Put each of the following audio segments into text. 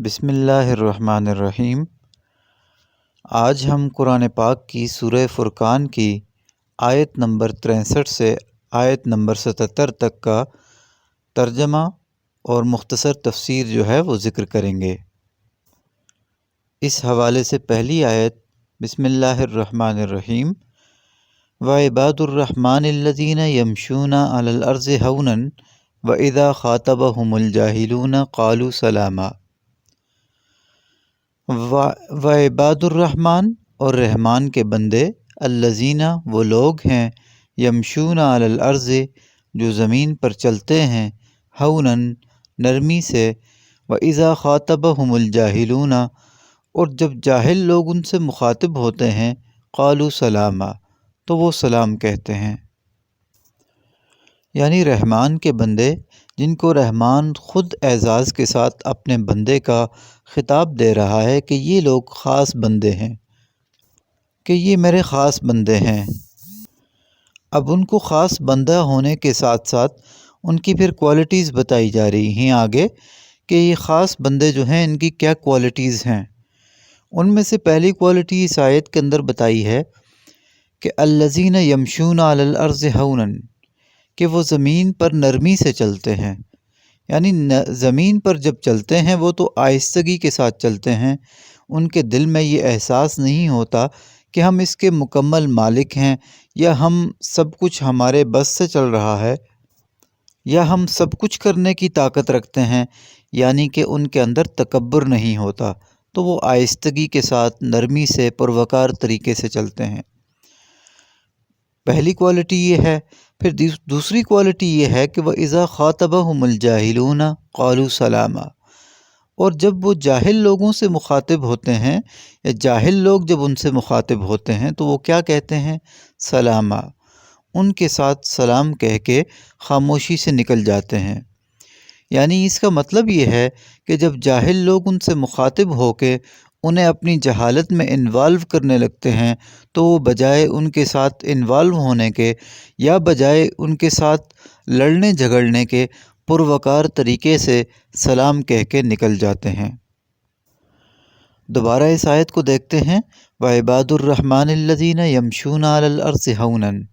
بسم اللہ الرحمن الرحیم۔ آج ہم قرآن پاک کی سورہ فرقان کی آیت نمبر 63 سے آیت نمبر 77 تک کا ترجمہ اور مختصر تفسیر جو ہے وہ ذکر کریں گے۔ اس حوالے سے پہلی آیت بسم اللہ الرحمن الرحیم وَعِبَادُ الرَّحْمَنِ الَّذِينَ يَمْشُونَ عَلَى الْأَرْضِ هَوْنًا وَإِذَا خَاطَبَهُمُ الْجَاهِلُونَ قَالُوا سَلَامًا۔ وعباد الرحمن اور رحمان کے بندے، الذین وہ لوگ ہیں، یمشون علی الارض جو زمین پر چلتے ہیں، ہونا نرمی سے، واذا خاطبہم الجاہلون اور جب جاہل لوگ ان سے مخاطب ہوتے ہیں، قالوا سلاما تو وہ سلام کہتے ہیں۔ یعنی رحمان کے بندے جن کو رحمان خود اعزاز کے ساتھ اپنے بندے کا خطاب دے رہا ہے کہ یہ لوگ خاص بندے ہیں، کہ یہ میرے خاص بندے ہیں۔ اب ان کو خاص بندہ ہونے کے ساتھ ساتھ ان کی پھر کوالٹیز بتائی جا رہی ہیں آگے کہ یہ خاص بندے جو ہیں ان کی کیا کوالٹیز ہیں۔ ان میں سے پہلی کوالٹی اس آیت کے اندر بتائی ہے کہ الذین یمشون علی الارض ہونا، کہ وہ زمین پر نرمی سے چلتے ہیں۔ یعنی زمین پر جب چلتے ہیں وہ تو آہستگی کے ساتھ چلتے ہیں، ان کے دل میں یہ احساس نہیں ہوتا کہ ہم اس کے مکمل مالک ہیں، یا ہم سب کچھ ہمارے بس سے چل رہا ہے، یا ہم سب کچھ کرنے کی طاقت رکھتے ہیں، یعنی کہ ان کے اندر تکبر نہیں ہوتا، تو وہ آہستگی کے ساتھ نرمی سے پروقار طریقے سے چلتے ہیں۔ پہلی کوالٹی یہ ہے۔ پھر دوسری کوالٹی یہ ہے کہ وَإِذَا خَاطَبَهُمُ الْجَاهِلُونَ قَالُوا سَلَامًا، اور جب وہ جاہل لوگوں سے مخاطب ہوتے ہیں، یا جاہل لوگ جب ان سے مخاطب ہوتے ہیں تو وہ کیا کہتے ہیں؟ سلامہ، ان کے ساتھ سلام کہہ کے خاموشی سے نکل جاتے ہیں۔ یعنی اس کا مطلب یہ ہے کہ جب جاہل لوگ ان سے مخاطب ہو کے انہیں اپنی جہالت میں انوالو کرنے لگتے ہیں تو وہ بجائے ان کے ساتھ انوالو ہونے کے، یا بجائے ان کے ساتھ لڑنے جھگڑنے کے، پروقار طریقے سے سلام کہہ کے نکل جاتے ہیں۔ دوبارہ اس آیت کو دیکھتے ہیں، وَعِبَادُ الرَّحْمَنِ الَّذِينَ يَمْشُونَ عَلَى الْأَرْضِ هَوْنًا،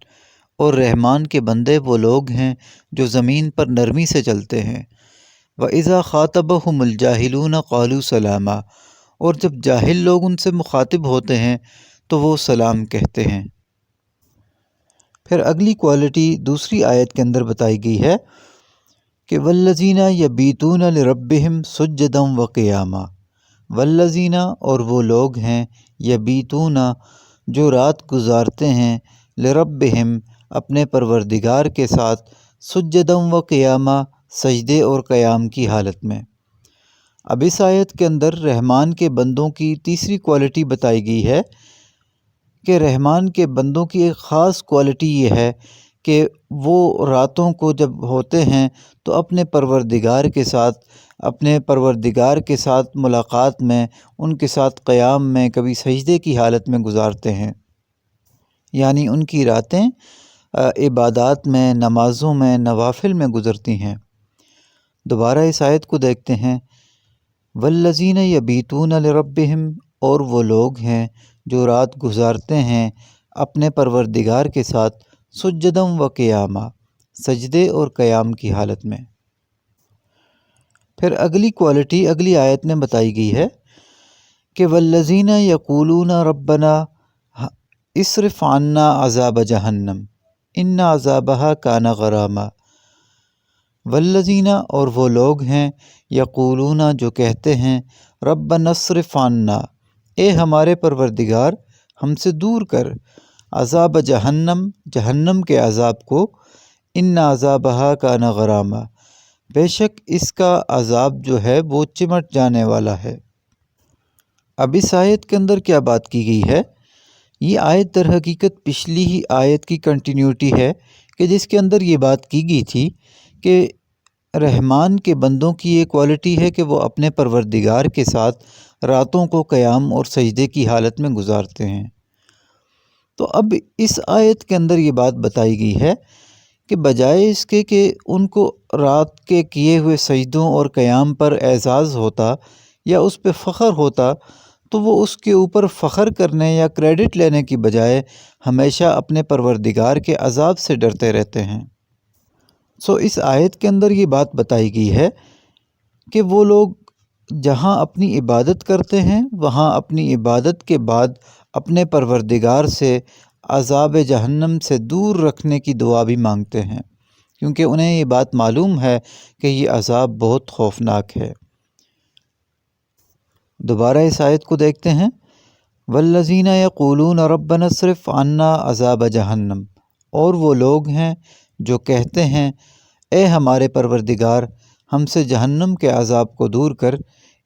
اور رحمان کے بندے وہ لوگ ہیں جو زمین پر نرمی سے چلتے ہیں۔ وَإِذَا خَاطَبَهُمُ الْجَاهِلُونَ قَالُوا سَلَامًا، اور جب جاہل لوگ ان سے مخاطب ہوتے ہیں تو وہ سلام کہتے ہیں۔ پھر اگلی کوالٹی دوسری آیت کے اندر بتائی گئی ہے کہ وَالَّذِينَ يَبِيتُونَ لِرَبِّهِمْ سُجَّدًا وَقِيَامًا، وَالَّذِينَ اور وہ لوگ ہیں، یبیتون جو رات گزارتے ہیں، لِرَبِّهِمْ اپنے پروردگار کے ساتھ، سُجَّدًا وَقِيَامًا سجدے اور قیام کی حالت میں۔ اب اس آیت کے اندر رحمان کے بندوں کی تیسری کوالٹی بتائی گئی ہے کہ رحمان کے بندوں کی ایک خاص کوالٹی یہ ہے کہ وہ راتوں کو جب ہوتے ہیں تو اپنے پروردگار کے ساتھ ملاقات میں، ان کے ساتھ قیام میں، کبھی سجدے کی حالت میں گزارتے ہیں۔ یعنی ان کی راتیں عبادات میں، نمازوں میں، نوافل میں گزرتی ہیں۔ دوبارہ اس آیت کو دیکھتے ہیں، وَالَّذِينَ يَبِيتُونَ لِرَبِّهِمْ اور وہ لوگ ہیں جو رات گزارتے ہیں اپنے پروردگار کے ساتھ، سجدًا وقیاما سجدے اور قیام کی حالت میں۔ پھر اگلی کوالٹی اگلی آیت میں بتائی گئی ہے کہ وَالَّذِينَ يَقُولُونَ رَبَّنَا اصرف عنا عذاب جہنم ان عذابها کان غراما۔ والذین اور وہ لوگ ہیں، یقولون جو کہتے ہیں، ربنا اصرف عنا اے ہمارے پروردگار ہم سے دور کر، عذاب جہنم جہنم کے عذاب کو، ان عذابها کان غراما بے شک اس کا عذاب جو ہے وہ چمٹ جانے والا ہے۔ اب اس آیت کے اندر کیا بات کی گئی ہے؟ یہ آیت در حقیقت پچھلی ہی آیت کی کنٹینیوٹی ہے کہ جس کے اندر یہ بات کی گئی تھی کہ رحمان کے بندوں کی یہ کوالٹی ہے کہ وہ اپنے پروردگار کے ساتھ راتوں کو قیام اور سجدے کی حالت میں گزارتے ہیں۔ تو اب اس آیت کے اندر یہ بات بتائی گئی ہے کہ بجائے اس کے کہ ان کو رات کے کیے ہوئے سجدوں اور قیام پر اعزاز ہوتا یا اس پہ فخر ہوتا تو وہ اس کے اوپر فخر کرنے یا کریڈٹ لینے کی بجائے ہمیشہ اپنے پروردگار کے عذاب سے ڈرتے رہتے ہیں۔ اس آیت کے اندر یہ بات بتائی گئی ہے کہ وہ لوگ جہاں اپنی عبادت کرتے ہیں وہاں اپنی عبادت کے بعد اپنے پروردگار سے عذاب جہنم سے دور رکھنے کی دعا بھی مانگتے ہیں، کیونکہ انہیں یہ بات معلوم ہے کہ یہ عذاب بہت خوفناک ہے۔ دوبارہ اس آیت کو دیکھتے ہیں، والذین یقولون ربنا اصرف عنا عذاب جہنم، اور وہ لوگ ہیں جو کہتے ہیں اے ہمارے پروردگار ہم سے جہنم کے عذاب کو دور کر،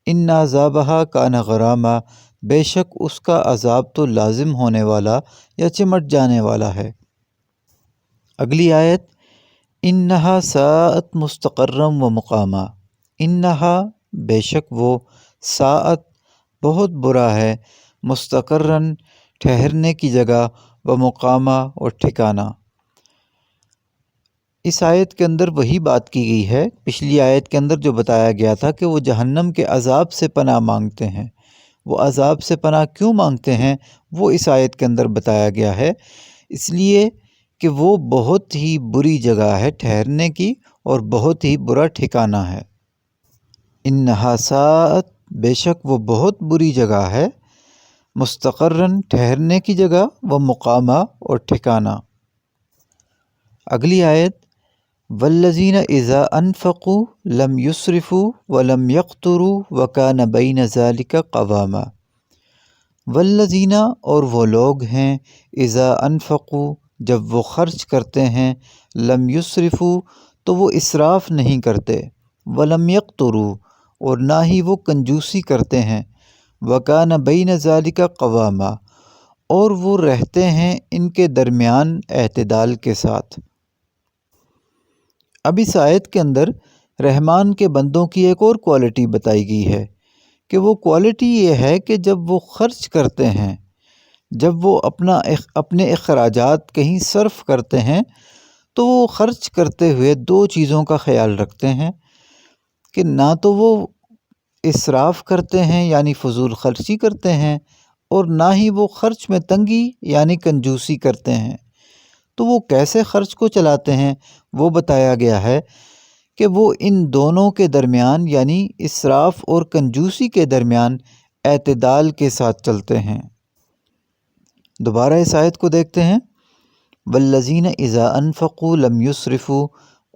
ان عذابہا کان غراما، بے شک اس کا عذاب تو لازم ہونے والا یا چمٹ جانے والا ہے۔ اگلی آیت، انہا ساءت مستقرم و مقاما، انہا بے شک وہ، ساءت بہت برا ہے، مستقرن ٹھہرنے کی جگہ، و مقامہ اور ٹھکانہ۔ اس آیت کے اندر وہی بات کی گئی ہے، پچھلی آیت کے اندر جو بتایا گیا تھا کہ وہ جہنم کے عذاب سے پناہ مانگتے ہیں۔ وہ عذاب سے پناہ کیوں مانگتے ہیں وہ اس آیت کے اندر بتایا گیا ہے، اس لیے کہ وہ بہت ہی بری جگہ ہے ٹھہرنے کی اور بہت ہی برا ٹھکانہ ہے۔ انہا ساءت، بے شک وہ بہت بری جگہ ہے، مستقرن ٹھہرنے کی جگہ، و مقامہ اور ٹھکانہ۔ اگلی آیت، والذین اذا انفقوا لم یسرفوا ولم یقتروا وکان بین ذلک قواما۔ والذین، اور وہ لوگ ہیں، اذا انفقوا، جب وہ خرچ کرتے ہیں، لم یسرفوا، تو وہ اسراف نہیں کرتے، ولم یقتروا، اور نہ ہی وہ کنجوسی کرتے ہیں، وکان بین ذلک قواما، اور وہ رہتے ہیں ان کے درمیان اعتدال کے ساتھ۔ اب اس آیت کے اندر رحمان کے بندوں کی ایک اور کوالٹی بتائی گئی ہے کہ وہ کوالٹی یہ ہے کہ جب وہ خرچ کرتے ہیں، جب وہ اپنے اخراجات کہیں صرف کرتے ہیں تو وہ خرچ کرتے ہوئے دو چیزوں کا خیال رکھتے ہیں کہ نہ تو وہ اسراف کرتے ہیں یعنی فضول خرچی کرتے ہیں، اور نہ ہی وہ خرچ میں تنگی یعنی کنجوسی کرتے ہیں۔ تو وہ کیسے خرچ کو چلاتے ہیں وہ بتایا گیا ہے کہ وہ ان دونوں کے درمیان یعنی اسراف اور کنجوسی کے درمیان اعتدال کے ساتھ چلتے ہیں۔ دوبارہ اس آیت کو دیکھتے ہیں، والذین اذا انفقوا لم یسرفوا،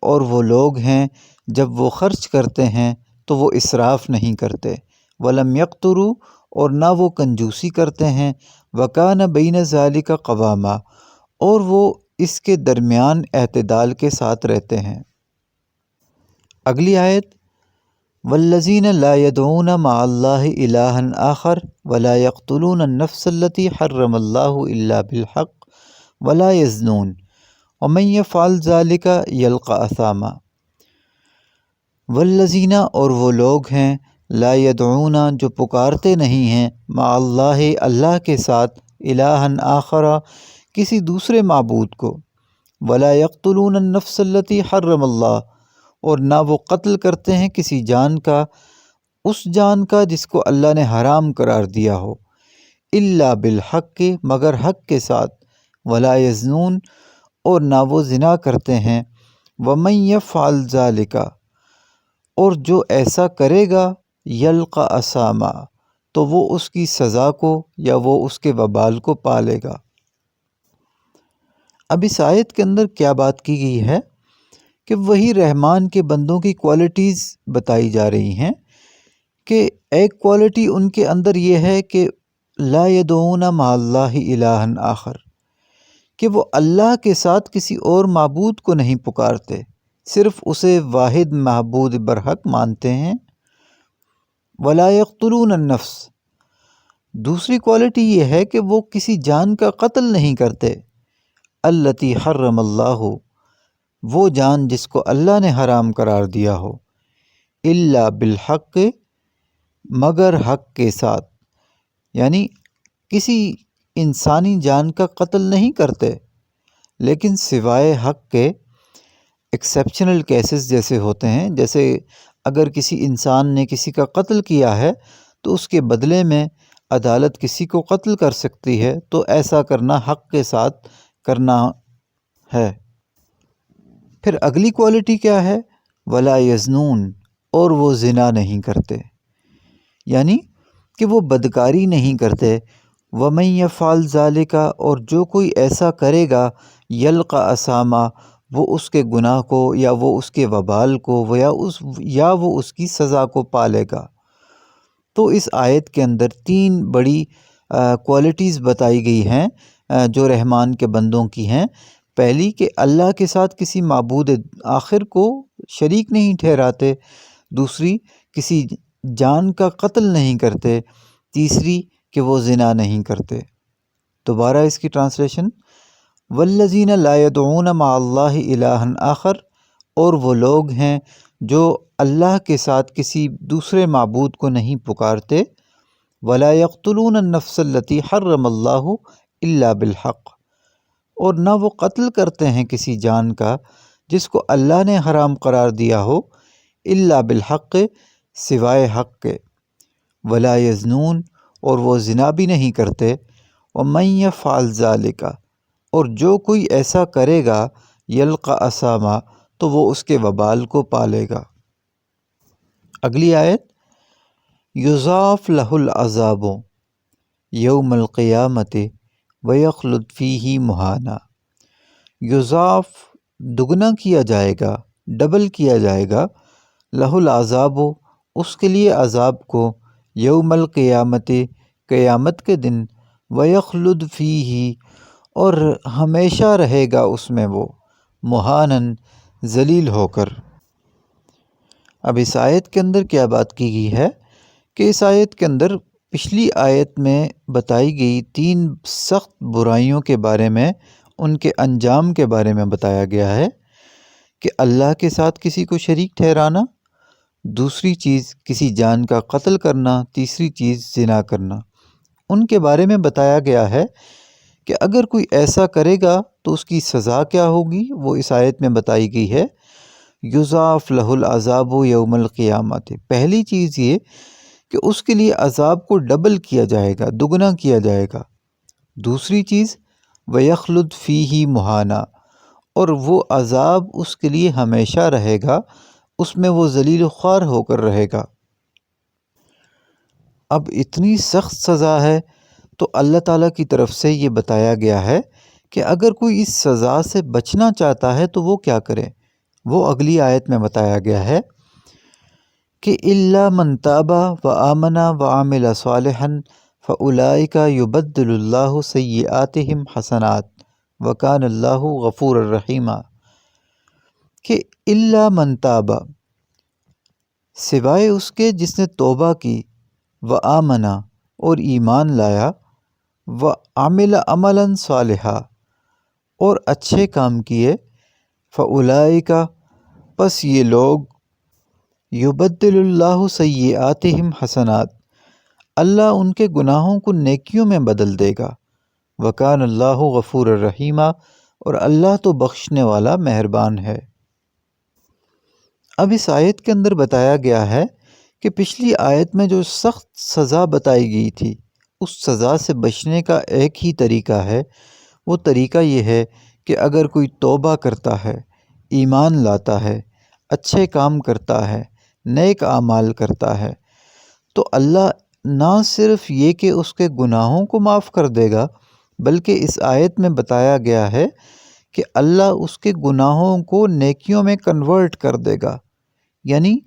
اور وہ لوگ ہیں جب وہ خرچ کرتے ہیں تو وہ اسراف نہیں کرتے، ولم یقتروا، اور نہ وہ کنجوسی کرتے ہیں، وکان بین ذالک قواما، اور وہ اس کے درمیان اعتدال کے ساتھ رہتے ہیں۔ اگلی آیت، والذین لا يدعون مع اللہ الہا آخر ولا يقتلون النفس التي حرم اللہ الا بالحق ولا يزنون ومن يفعل ذلك يلقى اثاما۔ والذین، اور وہ لوگ ہیں، لا يدعون، جو پکارتے نہیں ہیں، مع اللہ، اللہ کے ساتھ، الہا آخر، کسی دوسرے معبود کو، ولا يقتلون النفس التي حرم اللہ، اور نہ وہ قتل کرتے ہیں کسی جان کا، اس جان کا جس کو اللہ نے حرام قرار دیا ہو، الا بالحق، مگر حق کے ساتھ، ولا یزنون، اور نہ وہ زنا کرتے ہیں، ومن یفعل ذلک، اور جو ایسا کرے گا، یلقى اثاما، تو وہ اس کی سزا کو یا وہ اس کے وبال کو پالے گا۔ اب اس آیت کے اندر کیا بات کی گئی ہے کہ وہی رحمان کے بندوں کی کوالٹیز بتائی جا رہی ہیں کہ ایک کوالٹی ان کے اندر یہ ہے کہ لا يدعون مع اللہ الہا آخر، کہ وہ اللہ کے ساتھ کسی اور معبود کو نہیں پکارتے، صرف اسے واحد معبود برحق مانتے ہیں۔ ولا يقتلون النفس، دوسری کوالٹی یہ ہے کہ وہ کسی جان کا قتل نہیں کرتے، التی حرم اللہ، وہ جان جس کو اللہ نے حرام قرار دیا ہو، الا بالحق، مگر حق کے ساتھ، یعنی کسی انسانی جان کا قتل نہیں کرتے، لیکن سوائے حق کے ایکسیپشنل کیسز جیسے ہوتے ہیں، جیسے اگر کسی انسان نے کسی کا قتل کیا ہے تو اس کے بدلے میں عدالت کسی کو قتل کر سکتی ہے، تو ایسا کرنا حق کے ساتھ کرنا ہے۔ پھر اگلی کوالٹی کیا ہے؟ ولا یزنون، اور وہ زنا نہیں کرتے، یعنی کہ وہ بدکاری نہیں کرتے۔ ومن یفعل ذالک، اور جو کوئی ایسا کرے گا، یلقا اسامہ، وہ اس کے گناہ کو یا وہ اس کے وبال کو یا وہ اس کی سزا کو پالے گا۔ تو اس آیت کے اندر تین بڑی کوالٹیز بتائی گئی ہیں جو رحمان کے بندوں کی ہیں۔ پہلی کہ اللہ کے ساتھ کسی معبود آخر کو شریک نہیں ٹھہراتے، دوسری کسی جان کا قتل نہیں کرتے، تیسری کہ وہ زنا نہیں کرتے۔ دوبارہ اس کی ٹرانسلیشن، والذین لا يدعون مع اللہ الہا آخر، اور وہ لوگ ہیں جو اللہ کے ساتھ کسی دوسرے معبود کو نہیں پکارتے، ولا يقتلون النفس التي حرم اللہ الا بالحق، اور نہ وہ قتل کرتے ہیں کسی جان کا جس کو اللہ نے حرام قرار دیا ہو، الا بالحق، سوائے حق کے، ولا یزنون، اور وہ زنا بھی نہیں کرتے، ومن یفعل ذالک، اور جو کوئی ایسا کرے گا، یلقا اسامہ، تو وہ اس کے وبال کو پالے گا۔ اگلی آیت، یضاعف لہ العذاب یوم القیامۃ ویخلد فیہ مہانا، یضاعف، دگنا کیا جائے گا، ڈبل کیا جائے گا، لہ العذاب، اس کے لیے عذاب کو، یوم القیامت، قیامت کے دن، ویخلد فیہ، اور ہمیشہ رہے گا اس میں وہ، مہانن، ذلیل ہو کر۔ اب اس آیت کے اندر کیا بات کی گئی ہے کہ اس آیت کے اندر پچھلی آیت میں بتائی گئی تین سخت برائیوں کے بارے میں، ان کے انجام کے بارے میں بتایا گیا ہے کہ اللہ کے ساتھ کسی کو شریک ٹھہرانا، دوسری چیز کسی جان کا قتل کرنا، تیسری چیز زنا کرنا۔ ان کے بارے میں بتایا گیا ہے کہ اگر کوئی ایسا کرے گا تو اس کی سزا کیا ہوگی، وہ اس آیت میں بتائی گئی ہے، یضاعف لہ العذاب یوم القیامت۔ پہلی چیز یہ کہ اس کے لیے عذاب کو ڈبل کیا جائے گا، دگنا کیا جائے گا۔ دوسری چیز، ویخلد فیہ مہانا، اور وہ عذاب اس کے لیے ہمیشہ رہے گا، اس میں وہ ذلیل و خوار ہو کر رہے گا۔ اب اتنی سخت سزا ہے تو اللہ تعالیٰ کی طرف سے یہ بتایا گیا ہے کہ اگر کوئی اس سزا سے بچنا چاہتا ہے تو وہ کیا کرے۔ وہ اگلی آیت میں بتایا گیا ہے کہ الا من تاب وآمن وعمل صالحا فاولئک یبدل اللہ سیئاتہم حسنات وکان اللہ غفورا رحیما، کہ الا من تاب، سوائے اس کے جس نے توبہ کی، وآمن، اور ایمان لایا، وعمل عملا صالحا، اور اچھے کام کیے، فاولئک، پس یہ لوگ، یبدل اللہ سیئاتہم حسنات، اللہ ان کے گناہوں کو نیکیوں میں بدل دے گا، وکان اللہ غفور الرحیمہ، اور اللہ تو بخشنے والا مہربان ہے۔ اب اس آیت کے اندر بتایا گیا ہے کہ پچھلی آیت میں جو سخت سزا بتائی گئی تھی، اس سزا سے بچنے کا ایک ہی طریقہ ہے، وہ طریقہ یہ ہے کہ اگر کوئی توبہ کرتا ہے، ایمان لاتا ہے، اچھے کام کرتا ہے، نیک اعمال کرتا ہے، تو اللہ نہ صرف یہ کہ اس کے گناہوں کو معاف کر دے گا، بلکہ اس آیت میں بتایا گیا ہے کہ اللہ اس کے گناہوں کو نیکیوں میں کنورٹ کر دے گا، یعنی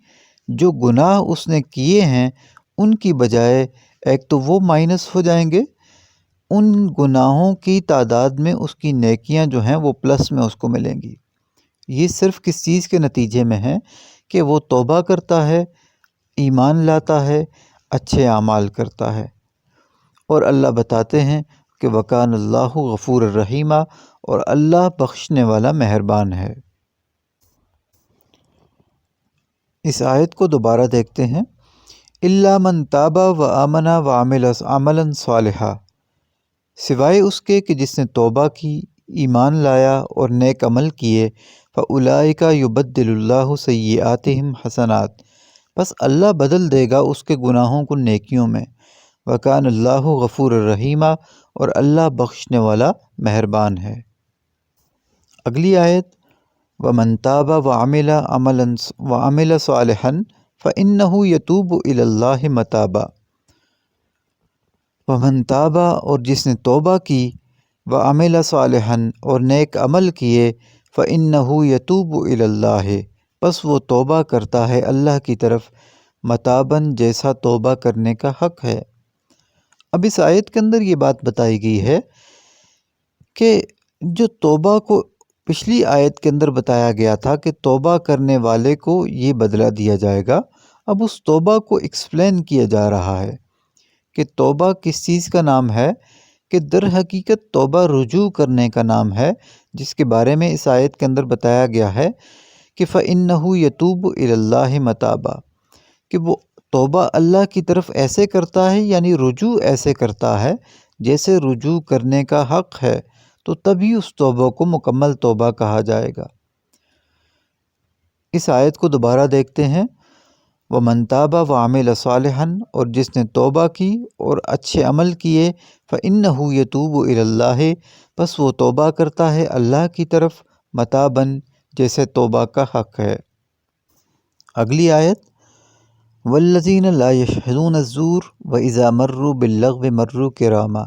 جو گناہ اس نے کیے ہیں ان کی بجائے ایک تو وہ مائنس ہو جائیں گے، ان گناہوں کی تعداد میں اس کی نیکیاں جو ہیں وہ پلس میں اس کو ملیں گی۔ یہ صرف کس چیز کے نتیجے میں ہے کہ وہ توبہ کرتا ہے، ایمان لاتا ہے، اچھے اعمال کرتا ہے، اور اللہ بتاتے ہیں کہ وکان اللہ غفور الرحیمہ، اور اللہ بخشنے والا مہربان ہے۔ اس آیت کو دوبارہ دیکھتے ہیں، الا من تاب وآمن وعمل عملا صالحا، سوائے اس کے کہ جس نے توبہ کی، ایمان لایا اور نیک عمل کیے، فاولئک یبدل اللہ سیئاتہم حسنات، بس اللہ بدل دے گا اس کے گناہوں کو نیکیوں میں۔ وَكَانَ اللَّهُ غَفُورًا رَحِيمًا، اور اللہ بخشنے والا مہربان ہے۔ اگلی آیت، وَمَن تَابَ وَعَمِلَ صَالِحًا فَإِنَّهُ يَتُوبُ إِلَى اللَّهِ مَتَابًا۔ وَمَن تَابَ، اور جس نے توبہ کی، وَعَمِلَ صَالِحًا، اور نیک عمل کیے، فَإِنَّهُ يَتُوبُ إِلَى اللَّهِ، پس وہ توبہ کرتا ہے اللہ کی طرف، متاباً، جیسا توبہ کرنے کا حق ہے۔ اب اس آیت کے اندر یہ بات بتائی گئی ہے کہ جو توبہ کو پچھلی آیت کے اندر بتایا گیا تھا کہ توبہ کرنے والے کو یہ بدلہ دیا جائے گا، اب اس توبہ کو ایکسپلین کیا جا رہا ہے کہ توبہ کس چیز کا نام ہے، کہ در حقیقت توبہ رجوع کرنے کا نام ہے، جس کے بارے میں اس آیت کے اندر بتایا گیا ہے کہ فَإِنَّهُ يَتُوبُ إِلَى اللَّهِ مَتَابًا، کہ وہ توبہ اللہ کی طرف ایسے کرتا ہے، یعنی رجوع ایسے کرتا ہے جیسے رجوع کرنے کا حق ہے، تو تبھی اس توبہ کو مکمل توبہ کہا جائے گا۔ اس آیت کو دوبارہ دیکھتے ہیں، وَمَن تَابَ وَعَمِلَ صَالِحًا، اور جس نے توبہ کی اور اچھے عمل کیے، فَإِنَّهُ يَتُوبُ إِلَى اللَّهِ، پس وہ توبہ کرتا ہے اللہ کی طرف، متاباً، جیسے توبہ کا حق ہے۔ اگلی آیت، وَالَّذِينَ لَا يَشْهَدُونَ الزُّورَ وَإِذَا مَرُّوا بِاللَّغْوِ مَرُّوا كِرَامًا۔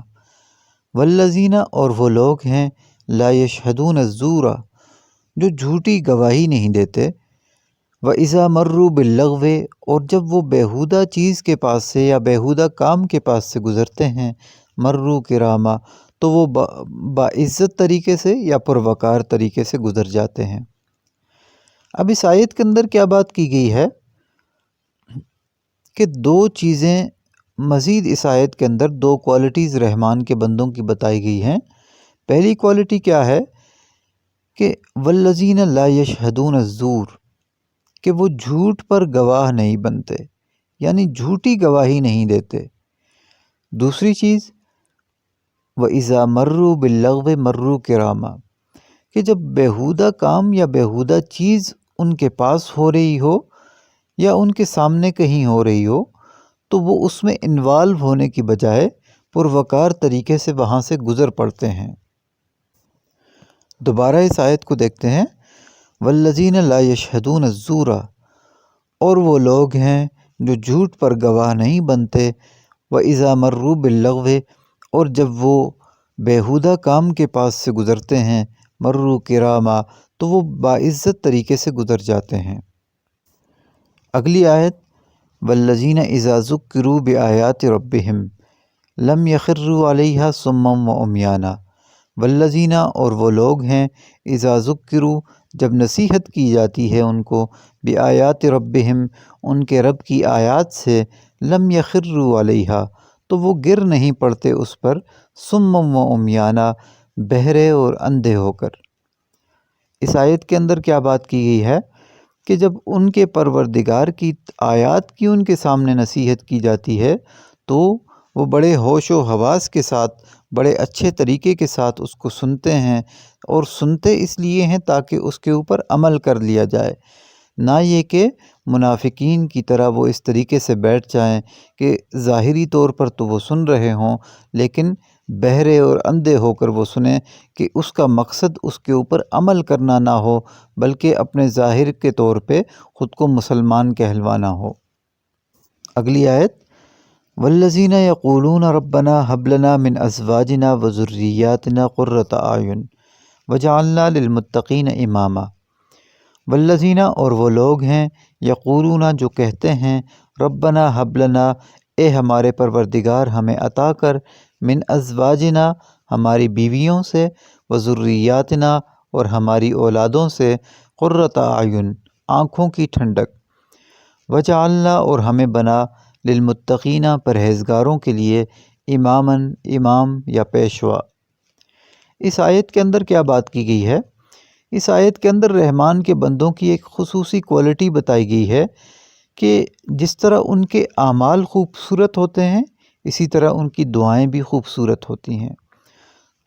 وَالَّذِينَ، اور وہ لوگ ہیں، لا يشهدون الزور، جو جھوٹی گواہی نہیں دیتے، وَإِذَا مَرُّوا بِاللَّغْوِ، اور جب وہ بیہودہ چیز کے پاس سے یا بیہودہ کام کے پاس سے گزرتے ہیں، مَرُّوا كِرَامًا، تو وہ باعزت طریقے سے یا پروقار طریقے سے گزر جاتے ہیں۔ اب اس آیت کے اندر کیا بات کی گئی ہے کہ دو چیزیں مزید اس آیت کے اندر، دو کوالٹیز رحمان کے بندوں کی بتائی گئی ہیں۔ پہلی کوالٹی کیا ہے کہ وَالَّذِينَ لَا يَشْهَدُونَ الزُّورَ، کہ وہ جھوٹ پر گواہ نہیں بنتے، یعنی جھوٹی گواہی نہیں دیتے۔ دوسری چیز، وَإِذَا مَرُّوا بِاللَّغْوِ مَرُّوا كِرَامًا، کہ جب بیہودہ کام یا بیہودہ چیز ان کے پاس ہو رہی ہو یا ان کے سامنے کہیں ہو رہی ہو، تو وہ اس میں انوالو ہونے کی بجائے پروقار طریقے سے وہاں سے گزر پڑتے ہیں۔ دوبارہ اس آیت کو دیکھتے ہیں، وَالَّذِينَ لَا يَشْهَدُونَ الزُّورَ، اور وہ لوگ ہیں جو جھوٹ پر گواہ نہیں بنتے، وَإِذَا مَرُّوا بِاللَّغْوِ، اور جب وہ بیہودہ کام کے پاس سے گزرتے ہیں، مَرُّوا كِرَامًا، تو وہ باعزت طریقے سے گزر جاتے ہیں۔ اگلی آیت، وَالَّذِينَ إِذَا ذُكِّرُوا بِآيَاتِ رَبِّهِمْ لَمْ يَخِرُّوا عَلَيْهَا صُمًّا وَعُمْيَانًا۔ وَالَّذِينَ، اور وہ لوگ ہیں، إِذَا ذُكِّرُوا، جب نصیحت کی جاتی ہے ان کو، بِآيَاتِ رَبِّهِمْ، ان کے رب کی آیات سے، لَمْ يَخِرُّوا عَلَيْهَا، تو وہ گر نہیں پڑتے اس پر، صُمًّا وَعُمْيَانًا، بہرے اور اندھے ہو کر۔ اس آیت کے اندر کیا بات کی گئی ہے کہ جب ان کے پروردگار کی آیات کی ان کے سامنے نصیحت کی جاتی ہے، تو وہ بڑے ہوش و حواس کے ساتھ، بڑے اچھے طریقے کے ساتھ اس کو سنتے ہیں، اور سنتے اس لیے ہیں تاکہ اس کے اوپر عمل کر لیا جائے، نہ یہ کہ منافقین کی طرح وہ اس طریقے سے بیٹھ جائیں کہ ظاہری طور پر تو وہ سن رہے ہوں، لیکن بہرے اور اندھے ہو کر وہ سنیں کہ اس کا مقصد اس کے اوپر عمل کرنا نہ ہو، بلکہ اپنے ظاہر کے طور پہ خود کو مسلمان کہلوانا ہو۔ اگلی آیت، وَالَّذِينَ يَقُولُونَ رَبَّنَا هَبْ لَنَا مِنْ أَزْوَاجِنَا وَذُرِّيَّاتِنَا قُرَّةَ أَعْيُنٍ وَاجْعَلْنَا لِلْمُتَّقِينَ إِمَامًا۔ والذین، اور وہ لوگ ہیں، یقولون، جو کہتے ہیں، ربنا ہب لنا، اے ہمارے پروردگار ہمیں عطا کر، من ازواجنا، ہماری بیویوں سے، وذریاتنا، اور ہماری اولادوں سے، قرۃ اعین، آنکھوں کی ٹھنڈک، وجعلنا، اور ہمیں بنا، للمتقین، پرہیزگاروں کے لیے، اماماً، امام یا پیشوا۔ اس آیت کے اندر کیا بات کی گئی ہے؟ اس آیت کے اندر رحمان کے بندوں کی ایک خصوصی کوالٹی بتائی گئی ہے کہ جس طرح ان کے اعمال خوبصورت ہوتے ہیں، اسی طرح ان کی دعائیں بھی خوبصورت ہوتی ہیں۔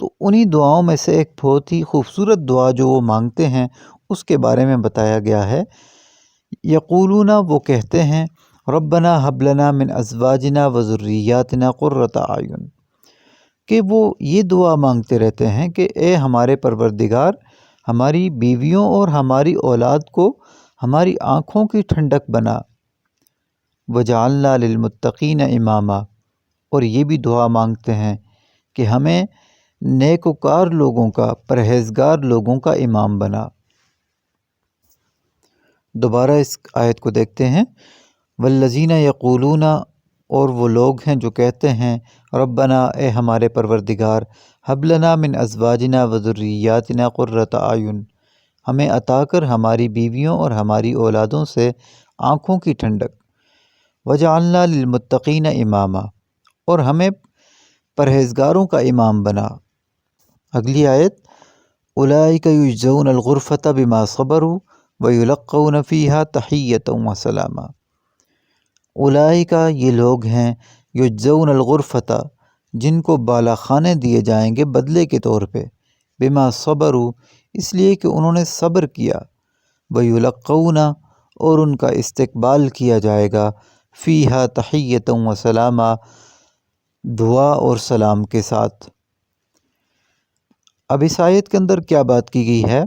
تو انہی دعاؤں میں سے ایک بہت ہی خوبصورت دعا جو وہ مانگتے ہیں، اس کے بارے میں بتایا گیا ہے یقولون وہ کہتے ہیں ربنا حب لنا من ازواجنا و ذریاتنا قرۃ اعین، کہ وہ یہ دعا مانگتے رہتے ہیں کہ اے ہمارے پروردگار ہماری بیویوں اور ہماری اولاد کو ہماری آنکھوں کی ٹھنڈک بنا، وجعلنا للمتقین اماما، اور یہ بھی دعا مانگتے ہیں کہ ہمیں نیکوکار لوگوں کا، پرہیزگار لوگوں کا امام بنا۔ دوبارہ اس آیت کو دیکھتے ہیں، والذین یقولون، اور وہ لوگ ہیں جو کہتے ہیں ربنا اے ہمارے پروردگار حب لنا من ازواجنا و ذریاتنا قرۃ اعین، ہمیں عطا کر ہماری بیویوں اور ہماری اولادوں سے آنکھوں کی ٹھنڈک، وجعلنا للمتقین اماما، اور ہمیں پرہیزگاروں کا امام بنا۔ اگلی آیت، اولئک یجزون الغرفۃ بما صبروا ویلقون فیہا تحیۃ و سلاما۔ اولئک یہ لوگ ہیں، یجزون الغرفۃ جن کو بالا خانے دیے جائیں گے بدلے کے طور پہ، بما صبروا اس لیے کہ انہوں نے صبر کیا، ویلقون اور ان کا استقبال کیا جائے گا، فیہا تحیۃ و سلاما دعا اور سلام کے ساتھ۔ اب اس آیت کے اندر کیا بات کی گئی ہے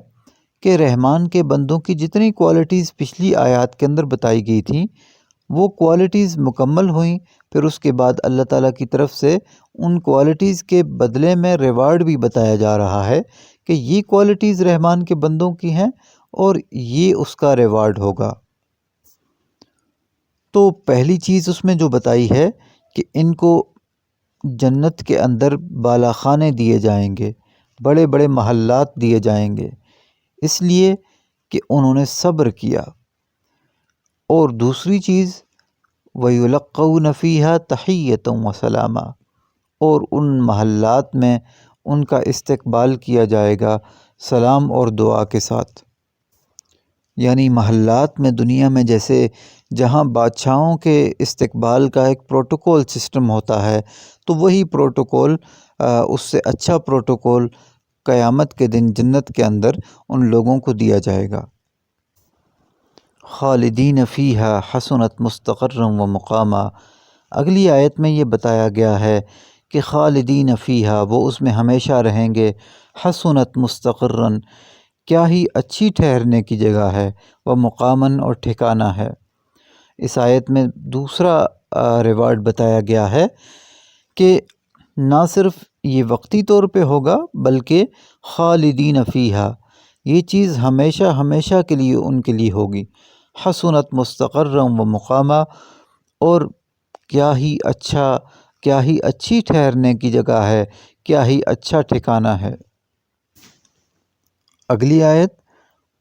کہ رحمان کے بندوں کی جتنی کوالٹیز پچھلی آیات کے اندر بتائی گئی تھیں وہ کوالٹیز مکمل ہوئیں، پھر اس کے بعد اللہ تعالیٰ کی طرف سے ان کوالٹیز کے بدلے میں ریوارڈ بھی بتایا جا رہا ہے کہ یہ کوالٹیز رحمان کے بندوں کی ہیں اور یہ اس کا ریوارڈ ہوگا۔ تو پہلی چیز اس میں جو بتائی ہے کہ ان کو جنت کے اندر بالا خانے دیے جائیں گے، بڑے بڑے محلات دیے جائیں گے، اس لیے کہ انہوں نے صبر کیا۔ اور دوسری چیز، وَيُلَقَّوْنَ فِيهَا تَحِيَّةً وَسَلَامًا، اور ان محلات میں ان کا استقبال کیا جائے گا سلام اور دعا کے ساتھ۔ یعنی محلات میں دنیا میں جیسے جہاں بادشاہوں کے استقبال کا ایک پروٹوکول سسٹم ہوتا ہے، تو وہی پروٹوکول اس سے اچھا پروٹوکول قیامت کے دن جنت کے اندر ان لوگوں کو دیا جائے گا۔ خالدین فیہا حسنت مستقرا و مقاما، اگلی آیت میں یہ بتایا گیا ہے کہ خالدین فیہا وہ اس میں ہمیشہ رہیں گے، حسنت مستقرا کیا ہی اچھی ٹھہرنے کی جگہ ہے، وہ مقاماً اور ٹھکانہ ہے۔ اس آیت میں دوسرا ریوارڈ بتایا گیا ہے کہ نہ صرف یہ وقتی طور پہ ہوگا بلکہ خالدین فیہا یہ چیز ہمیشہ ہمیشہ کے لیے ان کے لیے ہوگی، حسنت مستقرا و مقاما، اور کیا ہی اچھا، کیا ہی اچھی ٹھہرنے کی جگہ ہے، کیا ہی اچھا ٹھکانہ ہے۔ اگلی آیت،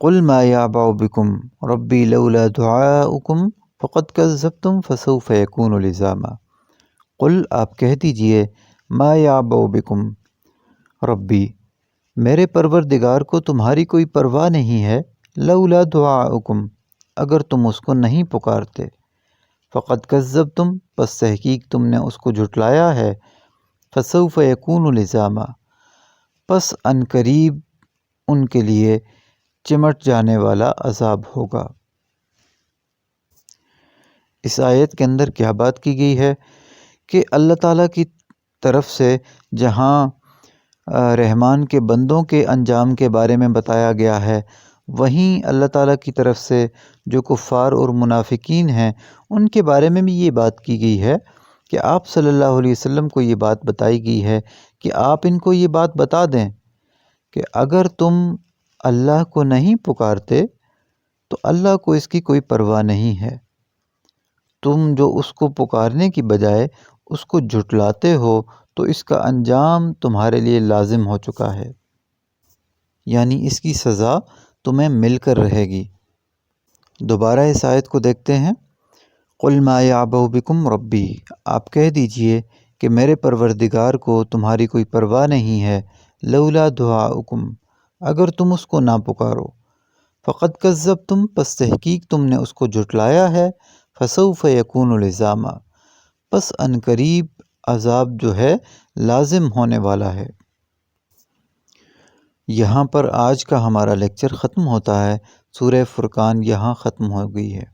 قل ما یعبأ بکم ربی لولا دعاؤکم فقد کذبتم فسوف یکون لزاما۔ قل آپ کہہ دیجئے، ما یعبأ بکم ربی میرے پروردگار کو تمہاری کوئی پرواہ نہیں ہے، لولا دعاؤکم اگر تم اس کو نہیں پکارتے، فقد کذبتم پس تحقیق تم نے اس کو جھٹلایا ہے، فسوف یکون لزاما پس عنقریب ان کے لیے چمٹ جانے والا عذاب ہوگا۔ اس آیت کے اندر کیا بات کی گئی ہے کہ اللہ تعالیٰ کی طرف سے جہاں رحمان کے بندوں کے انجام کے بارے میں بتایا گیا ہے، وہیں اللہ تعالیٰ کی طرف سے جو کفار اور منافقین ہیں ان کے بارے میں بھی یہ بات کی گئی ہے کہ آپ صلی اللہ علیہ وسلم کو یہ بات بتائی گئی ہے کہ آپ ان کو یہ بات بتا دیں کہ اگر تم اللہ کو نہیں پکارتے تو اللہ کو اس کی کوئی پرواہ نہیں ہے، تم جو اس کو پکارنے کی بجائے اس کو جھٹلاتے ہو تو اس کا انجام تمہارے لیے لازم ہو چکا ہے، یعنی اس کی سزا تمہیں مل کر رہے گی۔ دوبارہ اس آیت کو دیکھتے ہیں، قل ما یعبأ بکم ربی آپ کہہ دیجئے کہ میرے پروردگار کو تمہاری کوئی پرواہ نہیں ہے، لولا دعاؤکم اگر تم اس کو نہ پکارو، فقد کذبتم پس تحقیق تم نے اس کو جھٹلایا ہے، فسوف یکون لزاما پس عنقریب عذاب جو ہے لازم ہونے والا ہے۔ یہاں پر آج کا ہمارا لیکچر ختم ہوتا ہے۔ سورہ فرقان یہاں ختم ہو گئی ہے۔